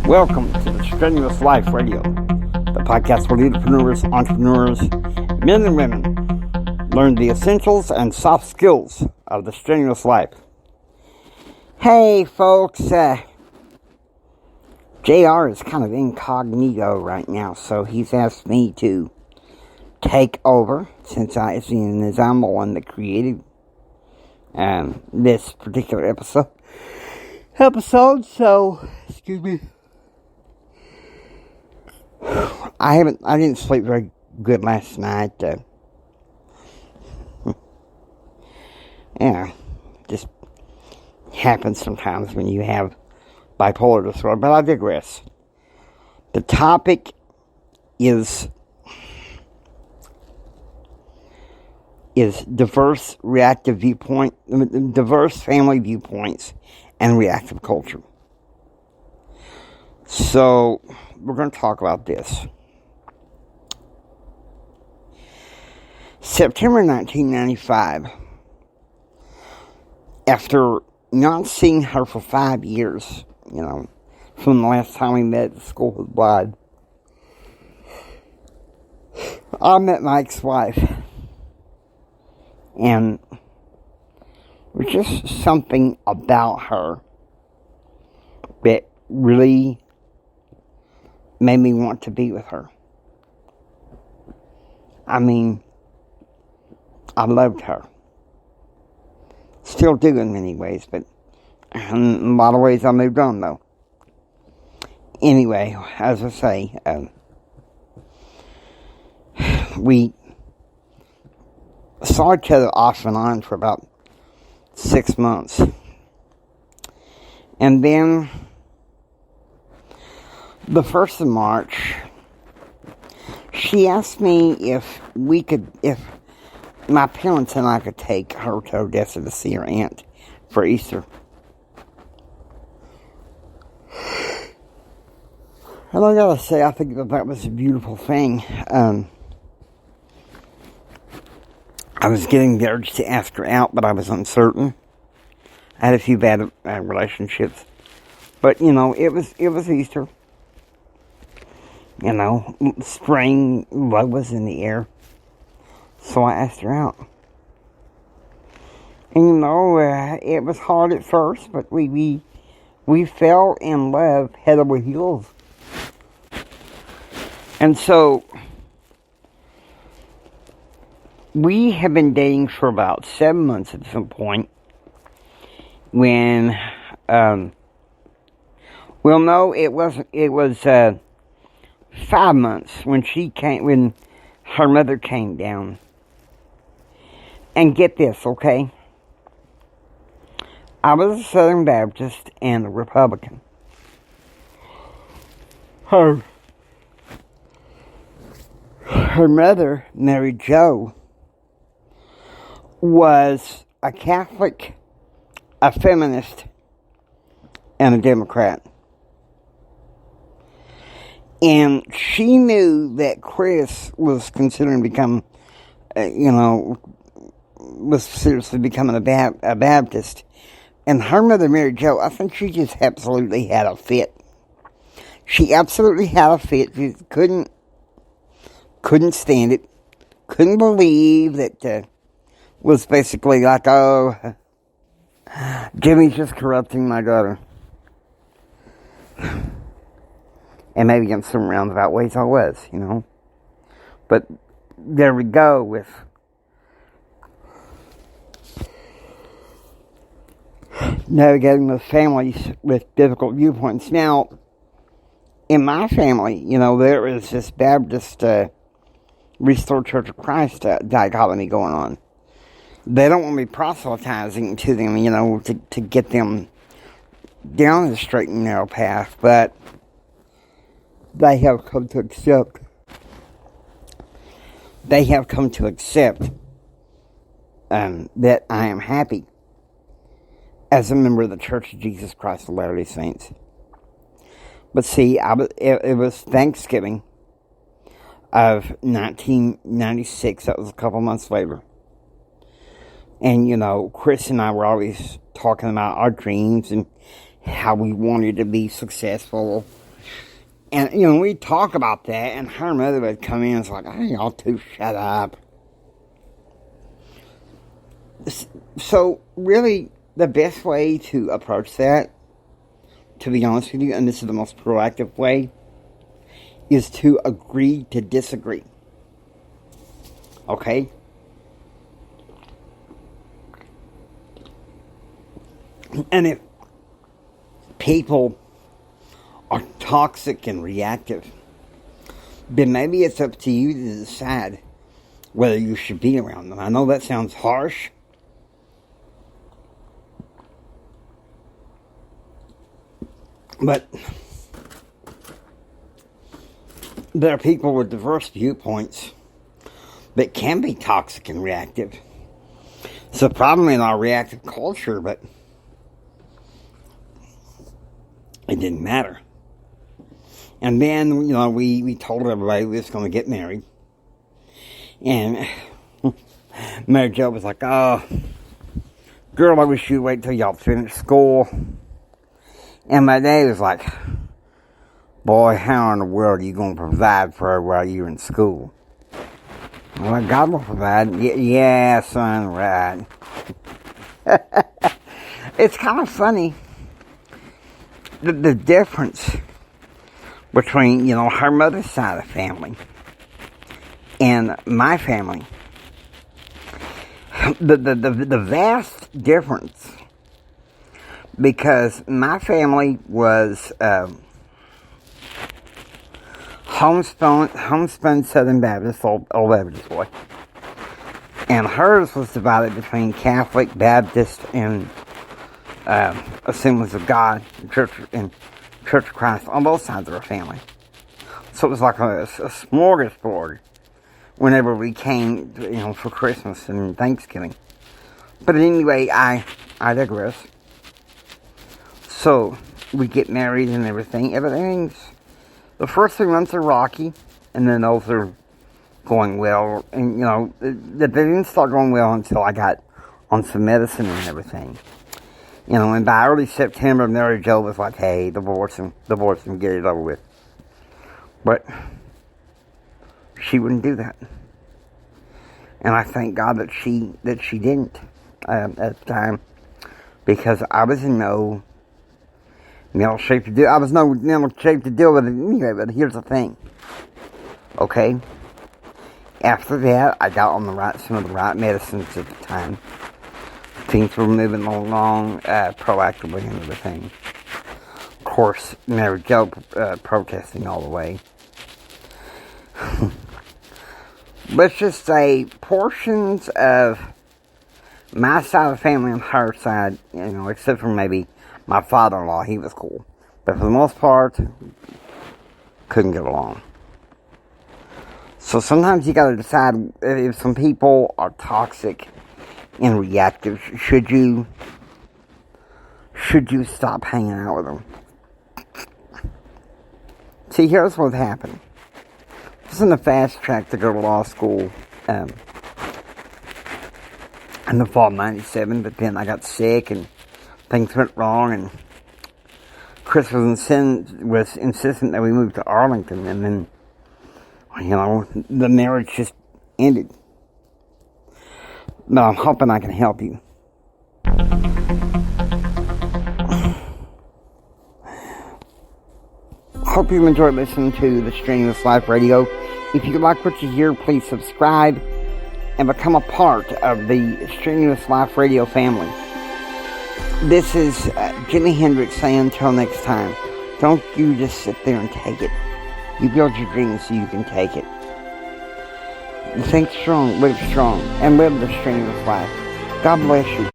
Welcome to the Strenuous Life Radio, the podcast where entrepreneurs, men and women, learn the essentials and soft skills of the strenuous life. Hey folks, JR is kind of incognito right now, so he's asked me to take over since I'm the one that created this particular episode. So, excuse me. I didn't sleep very good last night. Just happens sometimes when you have bipolar disorder, but I digress. The topic is diverse family viewpoints and reactive culture. So, we're going to talk about this. September 1995, after not seeing her for 5 years, from the last time we met at School with Blood, I met my ex-wife. And there's just something about her that really made me want to be with her. I mean, I loved her. Still do in many ways, but in a lot of ways I moved on, though. Anyway, as I say, we saw each other off and on for about 6 months. And then, the 1st of March, she asked me if my parents and I could take her to Odessa to see her aunt for Easter. And I gotta say, I think that was a beautiful thing. I was getting the urge to ask her out, but I was uncertain. I had a few bad relationships. But, it was Easter. Spring, love was in the air. So I asked her out. And, it was hard at first, but we fell in love head over heels. And so, we have been dating for about 7 months at some point when, it was 5 months when her mother came down. And get this, okay? I was a Southern Baptist and a Republican. Her mother, Mary Jo, was a Catholic, a feminist, and a Democrat. And she knew that Chris was considering was seriously becoming a Baptist. And her mother, Mary Jo, I think she just absolutely had a fit. She absolutely had a fit. She couldn't stand it. Couldn't believe that was basically like, oh, Jimmy's just corrupting my daughter. And maybe in some roundabout ways I was, But there we go with navigating with families with difficult viewpoints. Now, in my family, there is this Baptist Restored Church of Christ dichotomy going on. They don't want me proselytizing to them, to get them down the straight and narrow path, but they have come to accept that I am happy as a member of the Church of Jesus Christ of Latter-day Saints. But see, it was Thanksgiving of 1996. That was a couple months later. And, Chris and I were always talking about our dreams and how we wanted to be successful And, you know, we'd talk about that, and her mother would come in and it's like, hey, y'all two shut up. So, really, the best way to approach that, to be honest with you, and this is the most proactive way, is to agree to disagree. Okay? And if people are toxic and reactive, then maybe it's up to you to decide whether you should be around them. I know that sounds harsh, but there are people with diverse viewpoints that can be toxic and reactive. It's a problem in our reactive culture, but it didn't matter. And then, you know, we told everybody we was going to get married. And Mary Jo was like, oh, girl, I wish you'd wait till y'all finish school. And my dad was like, boy, how in the world are you going to provide for her while you're in school? I'm like, God will provide. Yeah, son, right. It's kind of funny, the difference between, you know, her mother's side of the family and my family. The vast difference, because my family was homespun Southern Baptist, old Baptist boy, and hers was divided between Catholic, Baptist, and Assemblies of God, Church of Christ on both sides of our family. So it was like a smorgasbord whenever we came, you know, for Christmas and Thanksgiving. But anyway, I digress. So we get married and everything. The first 3 months are rocky, and then those are going well. And, you know, they didn't start going well until I got on some medicine and everything. You know, and by early September, Mary Jo was like, hey, divorce him, get it over with. But she wouldn't do that. And I thank God that she didn't at the time, because I was in no shape to do. I was no shape to deal with it anyway. But here's the thing, okay? After that, I got on some of the right medicines at the time. Things were moving along proactively and everything. Of course, Mary Jo protesting all the way. Let's just say portions of my side of the family and her side, you know, except for maybe my father-in-law, he was cool. But for the most part, couldn't get along. So sometimes you gotta decide if some people are toxic and reactive. Should you stop hanging out with them? See, here's what happened. I was in the fast track to go to law school in the fall of '97, but then I got sick and things went wrong, and Chris was insistent that we move to Arlington, and then, you know, the marriage just ended. But I'm hoping I can help you. Hope you've enjoyed listening to the Strenuous Life Radio. If you like what you hear, please subscribe and become a part of the Strenuous Life Radio family. This is Jimi Hendrix saying until next time, don't you just sit there and take it. You build your dreams so you can take it. Think strong, live strong, and live the strenuous life. God bless you.